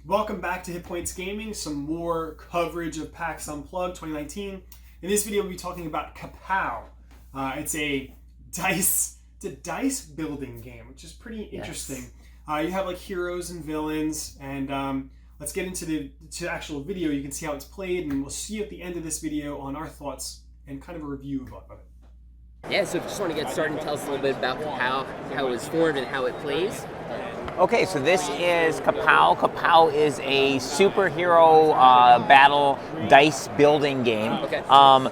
Welcome back to HitPointsGaming, some more coverage of PAX Unplugged 2019. In this video, we'll be talking about Kapow. It's a dice building game, which is pretty interesting. You have like heroes and villains, and let's get into the actual video. You can see how it's played, and we'll see you at the end of this video on our thoughts and kind of a review of it. Yeah, so if you just want to get started and tell us a little bit about Kapow, how it was formed and how it plays. Okay, so this is Kapow. Kapow is a superhero battle dice building game. Okay. The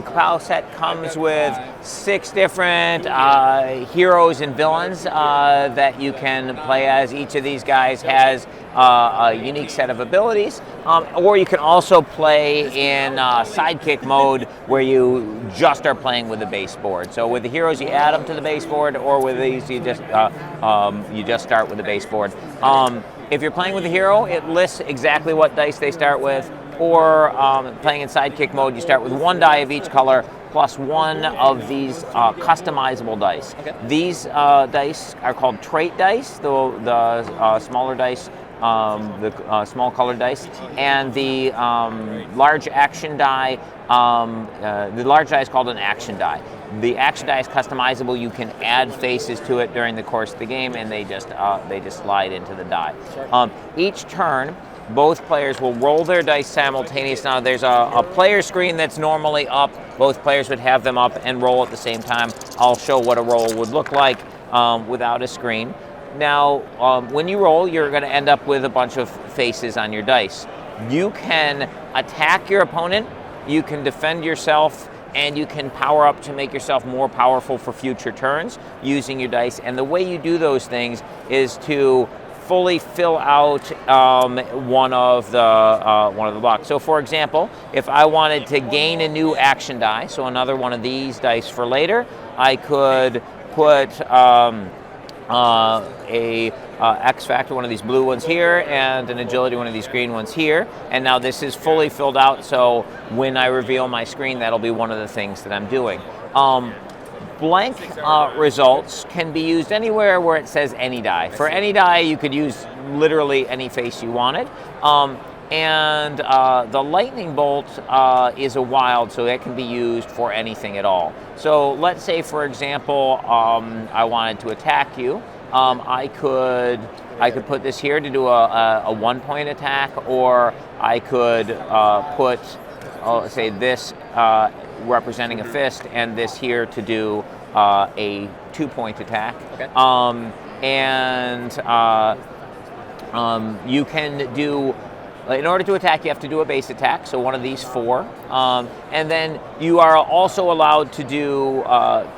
Kapow set comes with 6 different heroes and villains that you can play as. Each of these guys has a unique set of abilities, or you can also play in Sidekick mode where you just are playing with the base board. So with the heroes, you add them to the base board, or with these, you just start with the base board. If you're playing with the hero, it lists exactly what dice they start with, or playing in Sidekick mode, you start with 1 die of each color, plus 1 of these customizable dice. Okay. These dice are called trait dice, the smaller dice, the small colored dice, and the large action die. The large die is called an action die. The action die is customizable. You can add faces to it during the course of the game, and they just slide into the die. Sure. Each turn, both players will roll their dice simultaneously. Now, there's a player screen that's normally up. Both players would have them up and roll at the same time. I'll show what a roll would look like without a screen. Now, when you roll, you're going to end up with a bunch of faces on your dice. You can attack your opponent, you can defend yourself, and you can power up to make yourself more powerful for future turns using your dice. And the way you do those things is to fully fill out one of the blocks. So, for example, if I wanted to gain a new action die, so another one of these dice for later, I could put a X Factor, one of these blue ones here, and an Agility, one of these green ones here. And now this is fully filled out, so when I reveal my screen, that'll be one of the things that I'm doing. Blank results can be used anywhere where it says any die. For any die, you could use literally any face you wanted. The lightning bolt is a wild, so it can be used for anything at all. So let's say, for example, I wanted to attack you. I could put this here to do a 1-point attack, or I could put, say, this representing a fist, and this here to do a 2-point attack. Okay. You can do. In order to attack, you have to do a base attack, so one of these 4. And then you are also allowed to do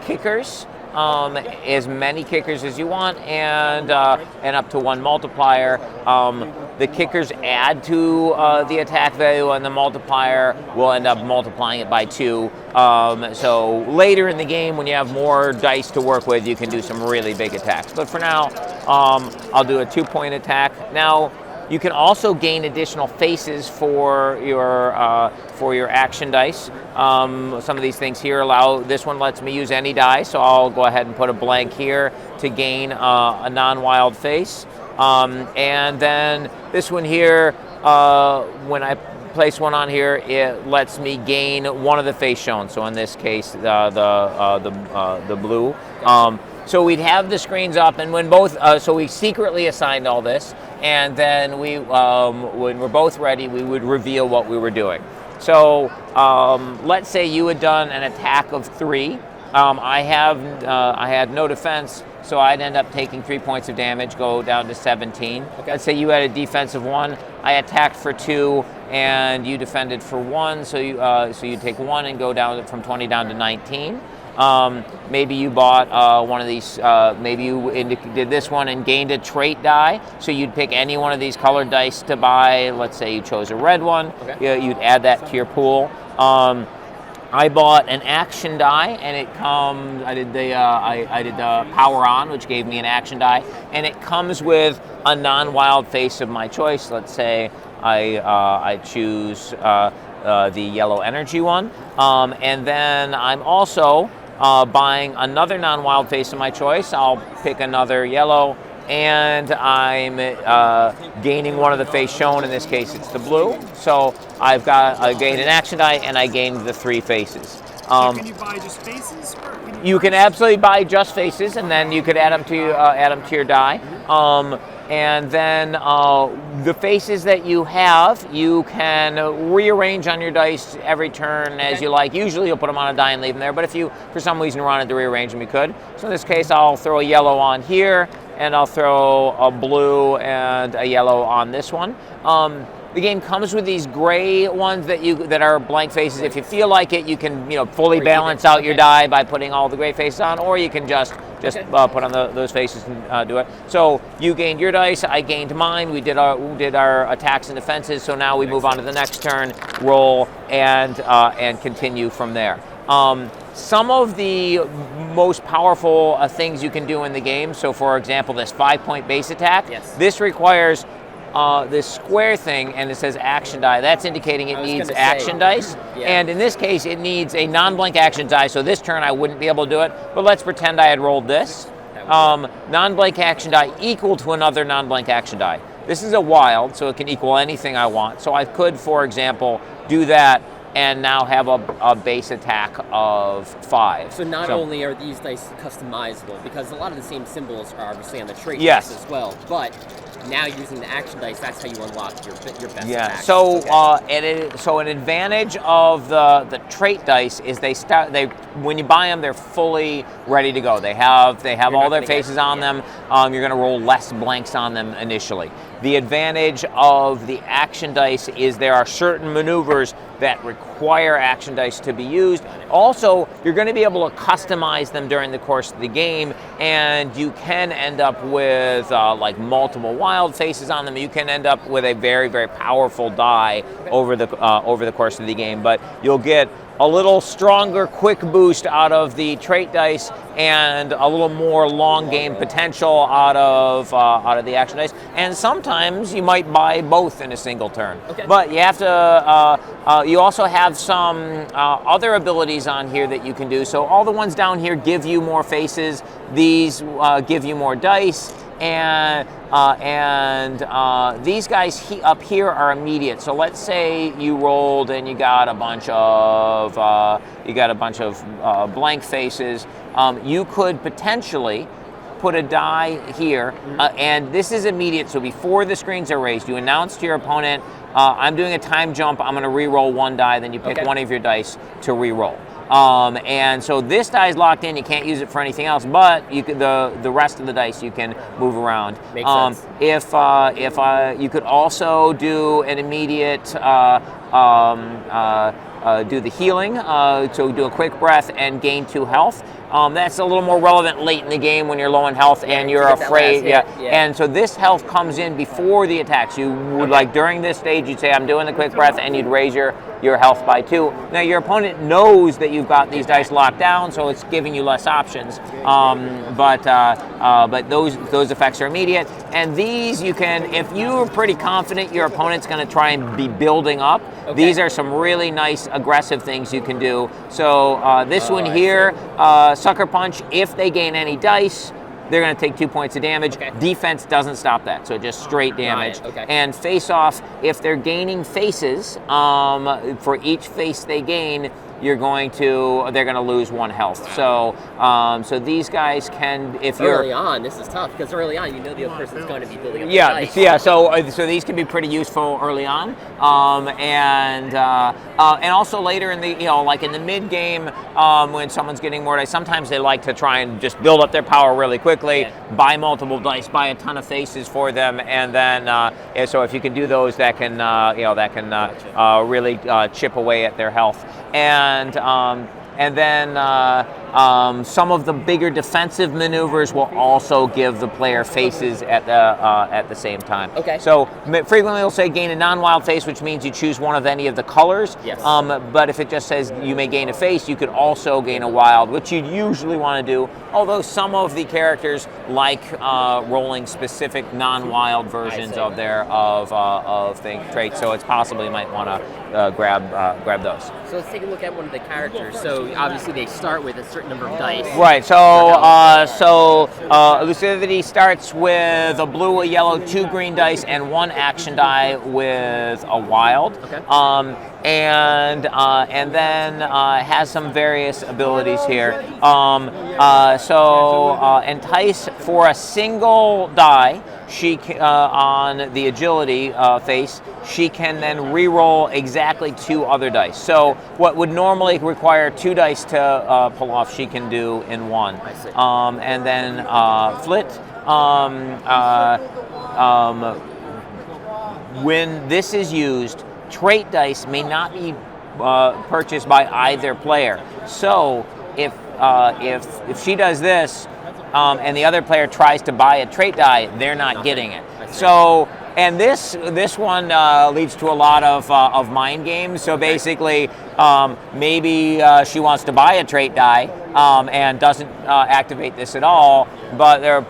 kickers, as many kickers as you want, and up to 1 multiplier. The kickers add to the attack value, and the multiplier will end up multiplying it by 2. So later in the game, when you have more dice to work with, you can do some really big attacks. But for now, I'll do a 2-point attack. Now, you can also gain additional faces for your action dice. Some of these things here allow. This one lets me use any die, so I'll go ahead and put a blank here to gain a non-wild face. And then this one here, when I place one on here, it lets me gain one of the face shown. So in this case, the blue. So we'd have the screens up, and when both, so we secretly assigned all this, and then we, when we're both ready, we would reveal what we were doing. So let's say you had done an attack of 3. I had no defense, so I'd end up taking 3 points of damage, go down to 17. Okay. Let's say you had a defense of 1. I attacked for 2, and you defended for 1, so you take 1 and go down from 20 down to 19. Maybe you bought one of these, maybe you did this one and gained a trait die, so you'd pick any one of these colored dice to buy. Let's say you chose a red one. Okay. You'd add that to your pool. I bought an action die, and it comes. I did the power on, which gave me an action die, and it comes with a non-wild face of my choice. Let's say I choose the yellow energy one, and then I'm also buying another non-wild face of my choice. I'll pick another yellow, and I'm gaining one of the face shown. In this case, it's the blue. So I gained an action die, and I gained the 3 faces. So can you buy just faces? Or can you can absolutely buy just faces, and then you could add them to your die. And then the faces that you have, you can rearrange on your dice every turn as you like. Usually you'll put them on a die and leave them there, but if you, for some reason, wanted to rearrange them, you could. So in this case, I'll throw a yellow on here, and I'll throw a blue and a yellow on this one. The game comes with these gray ones that are blank faces. If you feel like it, you can fully balance out your die by putting all the gray faces on, or you can just put on those faces and do it. So you gained your dice, I gained mine. We did our attacks and defenses. So now we move on to the next turn, roll, and continue from there. Some of the most powerful things you can do in the game. So for example, this 5-point base attack. Yes. This requires this square thing, and it says action die. That's indicating it needs action dice. Yeah. And in this case, it needs a non-blank action die. So this turn, I wouldn't be able to do it. But let's pretend I had rolled this. Non-blank action die equal to another non-blank action die. This is a wild, so it can equal anything I want. So I could, for example, do that and now have a base attack of 5. So not only are these dice customizable, because a lot of the same symbols are obviously on the trait Yes. dice as well, but now using the action dice, that's how you unlock your best attack. So so an advantage of the trait dice is when you buy them, they're fully ready to go. They have all their faces on them. You're going to roll less blanks on them initially. The advantage of the action dice is there are certain maneuvers that require action dice to be used. Also, you're going to be able to customize them during the course of the game, and you can end up with like multiple wild faces on them. You can end up with a very, very powerful die over the course of the game, but you'll get a little stronger quick boost out of the trait dice and a little more long game potential out of the action dice. And sometimes you might buy both in a single turn. Okay. But you have to. You also have some other abilities on here that you can do. So all the ones down here give you more faces. These give you more dice. And these guys up here are immediate. So let's say you rolled and you got a bunch of blank faces. You could potentially put a die here, and this is immediate. So before the screens are raised, you announce to your opponent, "I'm doing a time jump. I'm going to re-roll 1 die." Then you pick one of your dice to re-roll. And so this die is locked in. You can't use it for anything else, but you could, the rest of the dice you can move around. Makes sense. If you could also do an immediate do the healing, so do a quick breath and gain 2 health. That's a little more relevant late in the game when you're low in health and you're afraid. Yeah. And so this health comes in before the attacks. You would like during this stage, you'd say, "I'm doing the quick breath," and you'd raise your health by 2. Now your opponent knows that you've got these dice locked down, so it's giving you less options. But those effects are immediate. And these you can, if you're pretty confident your opponent's going to try and be building up. These are some really nice aggressive things you can do. So this one here, Sucker Punch, if they gain any dice, they're going to take 2 points of damage. Defense doesn't stop that, so just straight damage. And Face Off, if they're gaining faces, for each face they gain, they're going to lose 1 health. So so these guys can, if you're early on, this is tough because early on you know the other person's going to be building up the dice. So these can be pretty useful early on, and also later in the like in the mid game when someone's getting more dice, sometimes they like to try and just build up their power really quickly, buy multiple dice, buy a ton of faces for them, and then so if you can do those, that can really chip away at their health. And then some of the bigger defensive maneuvers will also give the player faces at the same time. So frequently they'll say gain a non-wild face, which means you choose one of any of the colors. But if it just says you may gain a face, you could also gain a wild, which you'd usually want to do. Although some of the characters like rolling specific non-wild versions of their traits, so it's possible you might want to grab those. So let's take a look at one of the characters. So obviously they start with a certain number of dice. Right. So elusivity starts with a blue, a yellow, 2 green dice, and 1 action die with a wild. Okay. And then has some various abilities here. Entice for a single die. She on the agility face, she can then re-roll exactly 2 other dice. So what would normally require 2 dice to pull off, she can do in 1. I see. And then flit. When this is used, trait dice may not be purchased by either player. So if she does this, and the other player tries to buy a trait die, they're not getting it. So, and this one leads to a lot of mind games. So basically, maybe she wants to buy a trait die and doesn't activate this at all, but her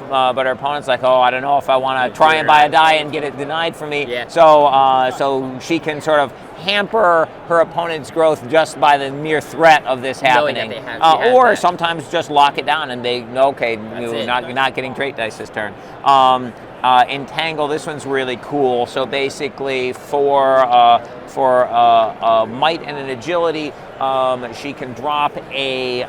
opponent's like, oh, I don't know if I want to try and buy a die and get it denied from me. Yeah. So she can sort of hamper her opponent's growth just by the mere threat of this happening, or sometimes just lock it down and they know, okay, you're not getting trait dice this turn. Entangle, this one's really cool. So basically, for might and an agility, she can drop a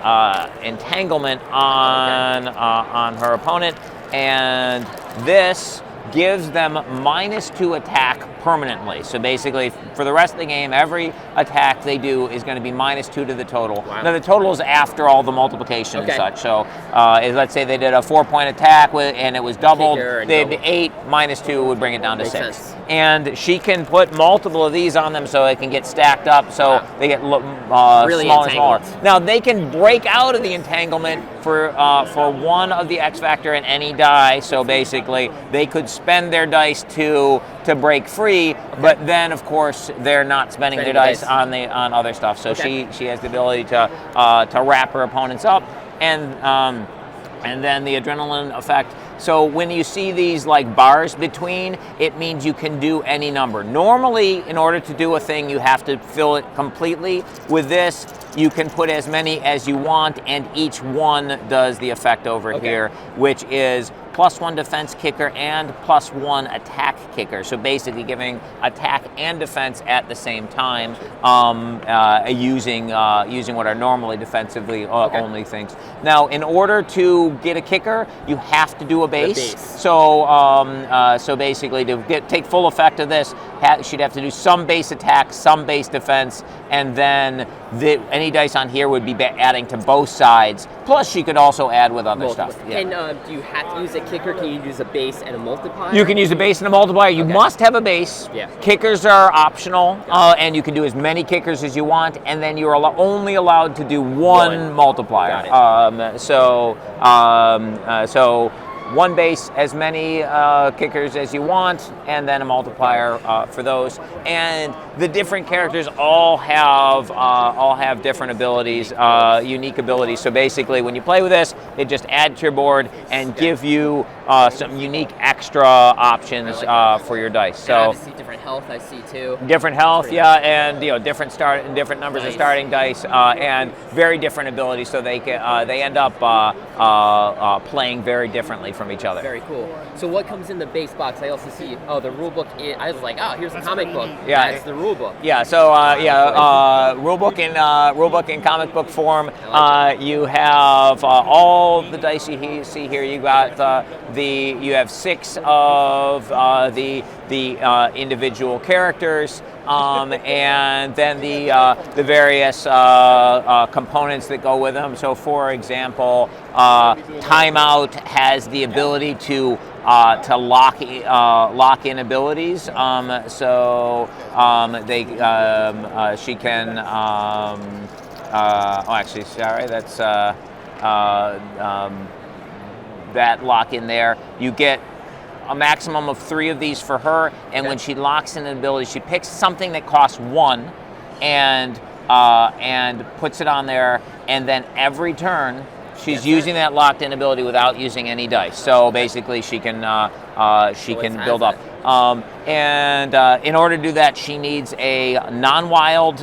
entanglement on her opponent, and this gives them -2 attack permanently. So basically, for the rest of the game, every attack they do is going to be -2 to the total. Wow. Now, the total is after all the multiplication and such. So let's say they did a 4-point attack and it was doubled. They'd be 8 -2 would bring it down to 6. Sense. And she can put multiple of these on them so it can get stacked up, so they get really smaller and smaller. entangled. Now, they can break out of the entanglement for 1 of the X factor in any die. So basically, they could spend their dice to break free, but then of course they're not spending their dice on other stuff. So she has the ability to wrap her opponents up, and then the adrenaline effect. So when you see these like bars between, it means you can do any number. Normally, in order to do a thing, you have to fill it completely. With this, you can put as many as you want, and each one does the effect over here, which is +1 defense kicker and +1 attack kicker. So basically giving attack and defense at the same time, using what are normally defensively only things. Now, in order to get a kicker, you have to do a base. So basically, to take full effect of this, she'd have to do some base attack, some base defense, and then any dice on here would be adding to both sides. Plus, she could also add with other stuff. Yeah. And do you have to use a kicker? Can you use a base and a multiplier? You can use a base and a multiplier. You must have a base. Yeah. Kickers are optional, and you can do as many kickers as you want, and then you're only allowed to do one multiplier. Got it. So 1 base, as many kickers as you want, and then a multiplier for those. And the different characters all have different abilities, unique abilities. So basically, when you play with this, they just add to your board and give you some unique extra options for your dice. So and obviously different health, I see too. Different health, and different numbers of starting dice, and very different abilities. So they end up playing very differently from each other. Very cool. So what comes in the base box? I also see, the rule book. I was like, here's a comic book. Yeah, that's the rule book. Yeah. So rule book in comic book form. You have all the dice you see here. You got you have 6 of the individual characters, and then the various components that go with them. So, for example, Timeout has the ability to lock in abilities. She can. Actually, sorry, that's that lock in there. You get a maximum of 3 of these for her, and when she locks in an ability, she picks something that costs 1 and puts it on there, and then every turn she's using that locked in ability without using any dice. So basically she can build up. In order to do that, she needs a non-wild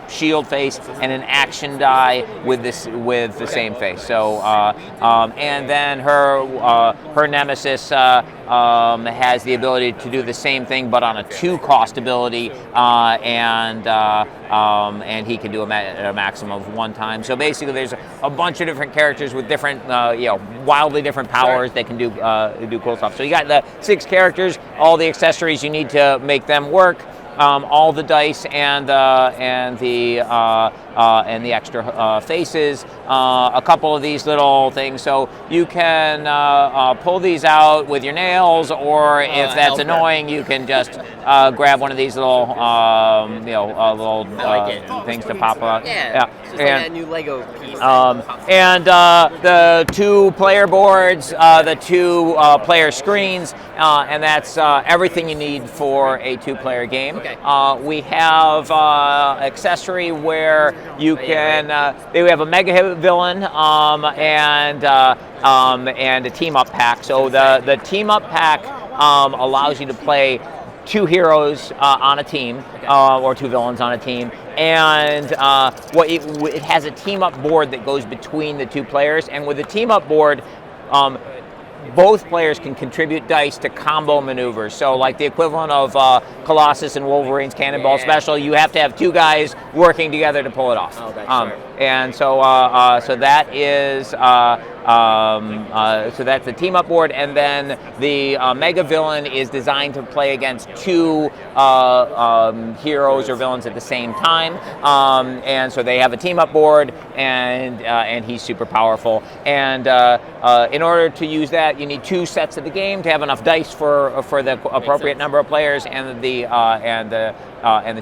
shield face, and an action die with the same face. So and then her nemesis has the ability to do the same thing, but on a 2-cost ability, and he can do a maximum of 1 time. So basically, there's a bunch of different characters with different, wildly different powers that can do cool stuff. So you got the 6 characters, all the accessories you need to make them work. All the dice and the extra faces, a couple of these little things, so you can pull these out with your nails, or if that's annoying, you can just grab one of these little things to pop up. Yeah. It's just like that new Lego piece. And the 2 player boards, the 2 player screens, and that's everything you need for a 2-player game. Okay. We have accessory where you can. We have a mega villain and a team up pack. So the team up pack allows you to play 2 heroes on a team, or 2 villains on a team, and it has a team up board that goes between the 2 players. And with the team up board, both players can contribute dice to combo maneuvers. So like the equivalent of Colossus and Wolverine's Cannonball Special, you have to have 2 guys working together to pull it off. Oh, that's right. And so that is so that's the team up board, and then the mega villain is designed to play against 2 heroes or villains at the same time, and so they have a team up board, and he's super powerful. And in order to use that, you need 2 sets of the game to have enough dice for the appropriate number of players, and the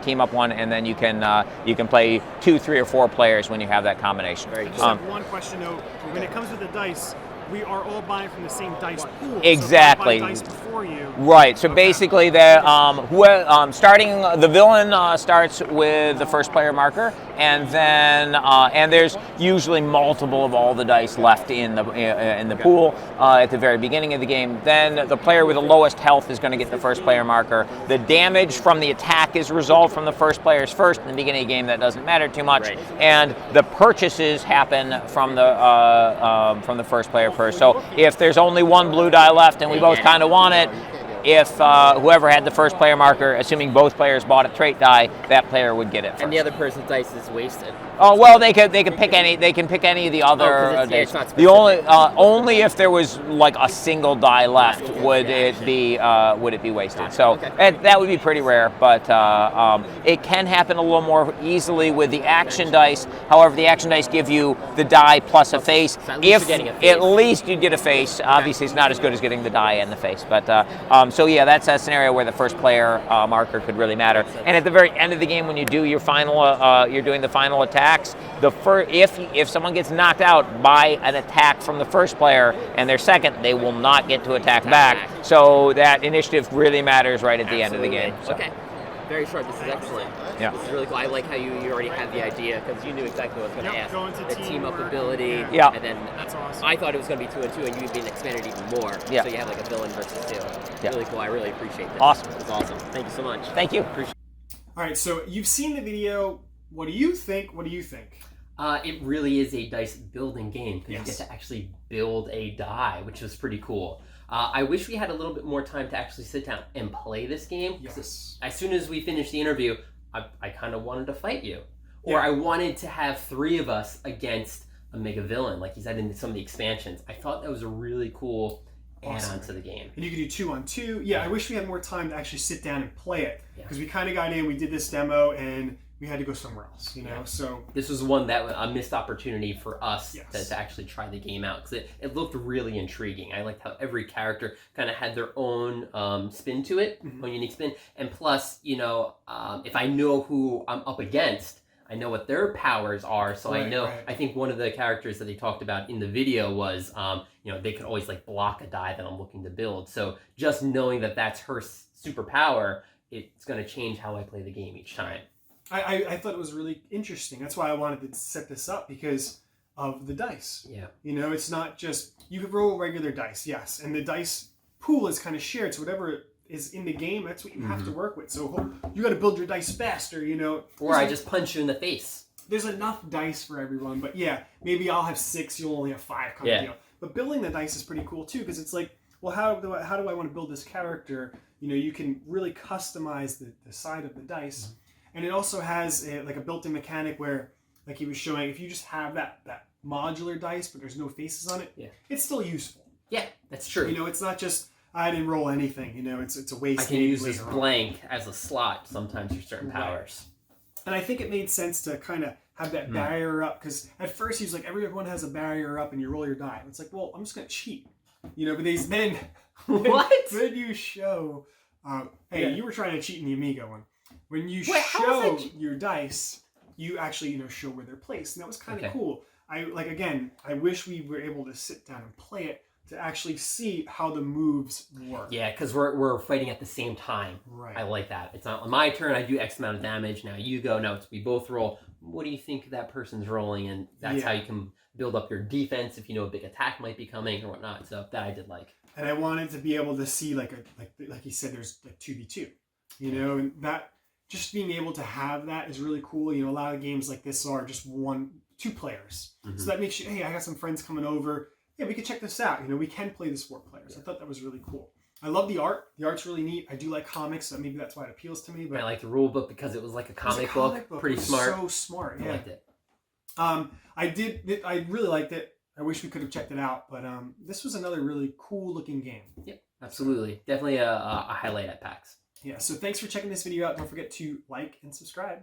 team up one, and then you can play 2, 3, or 4 players when you have that combination. I just have one question though. When it comes to the dice, we are all buying from the same dice pool. Exactly. So if I buy dice before you. Right. So basically, starting the villain starts with the first player marker, and then and there's usually multiple of all the dice left in the pool at the very beginning of the game. Then the player with the lowest health is going to get the first player marker. The damage from the attack is resolved from the first player's first. In the beginning of the game, that doesn't matter too much. Right. And the purchases happen from the first player first. So if there's only 1 blue die left and we both kind of want it, if whoever had the first player marker, assuming both players bought a trait die, that player would get it first. And the other person's dice is wasted. Oh well, they can pick any of the other dice. The only if there was like a single die left would it be wasted. So that would be pretty rare, but it can happen a little more easily with the action dice. However, the action dice give you the die plus a face. So at least you'd get a face. Obviously, it's not as good as getting the die and the face, but so yeah, that's a scenario where the first player marker could really matter. And at the very end of the game, when you do your final, you're doing the final attacks. If someone gets knocked out by an attack from the first player and they're second, they will not get to attack back. So that initiative really matters right at the end of the game. So. Okay. Very short. This is excellent. Yeah. This is really cool. I like how you already had the idea because you knew exactly what I was going to ask. Go into the team up ability. Yeah. And then that's awesome. I thought it was going to be 2 and 2, and you've been expanded even more. Yeah. So you have like a villain versus 2. Yeah. Really cool. I really appreciate this. Awesome. It's awesome. Thank you so much. Thank you. All right. So you've seen the video. What do you think? What do you think? It really is a dice building game because Yes. you get to actually build a die, which is pretty cool. I wish we had a little bit more time to actually sit down and play this game. Yes. As soon as we finished the interview, I kind of wanted to fight you. Or Yeah. I wanted to have 3 of us against a mega villain, like you said in some of the expansions. I thought that was a really cool add-on to the game. And you could do 2 on 2. Yeah, I wish we had more time to actually sit down and play it because we kind of got in, we did this demo, and we had to go somewhere else, you know. So this was one that a missed opportunity for us Yes. to actually try the game out because it looked really intriguing. I liked how every character kind of had their own spin to it, own unique spin, and plus, you know, if I know who I'm up against, I know what their powers are, so I know. I think one of the characters that they talked about in the video was, you know, they could always like block a die that I'm looking to build. So just knowing that that's her superpower, it's going to change how I play the game each time. I thought it was really interesting. That's why I wanted to set this up because of the dice. Yeah. You know, it's not just, you could roll regular dice, yes, and the dice pool is kind of shared, so whatever is in the game, that's what you have to work with. So you got to build your dice faster, you know. Or I just punch you in the face. There's enough dice for everyone, but yeah, maybe I'll have 6, you'll only have 5 kind of deal. But building the dice is pretty cool too, because it's like, well, how do I want to build this character? You know, you can really customize the side of the dice. And it also has like a built-in mechanic where, like he was showing, if you just have that modular dice, but there's no faces on it, it's still useful. Yeah, that's true. You know, it's not just, I didn't roll anything, you know, it's a waste. I can use this blank as a slot sometimes for certain powers. And I think it made sense to kind of have that barrier up, because at first he was like, everyone has a barrier up and you roll your die. And it's like, well, I'm just going to cheat. You know, but then when you show, hey, you were trying to cheat in the Amiga one. When you show your dice, you actually, you know, show where they're placed. And that was kind of cool. I wish we were able to sit down and play it to actually see how the moves work. Yeah, because we're fighting at the same time. Right. I like that. It's not my turn, I do X amount of damage, now you go, now it's we both roll. What do you think that person's rolling? And that's how you can build up your defense if you know a big attack might be coming or whatnot. So that I did like. And I wanted to be able to see like he said, there's like 2v2. You know, and that just being able to have that is really cool. You know, a lot of games like this are just 2 players. So that makes you, hey, I got some friends coming over. Yeah, we could check this out. You know, we can play this 4 players. I thought that was really cool. I love the art. The art's really neat. I do like comics, so maybe that's why it appeals to me. But I like the rule book because it was like a comic book. Pretty smart. So smart. Yeah. I liked it. I really liked it. I wish we could have checked it out, but this was another really cool looking game. Yep, absolutely. Definitely a highlight at PAX. Yeah, so thanks for checking this video out. Don't forget to like and subscribe.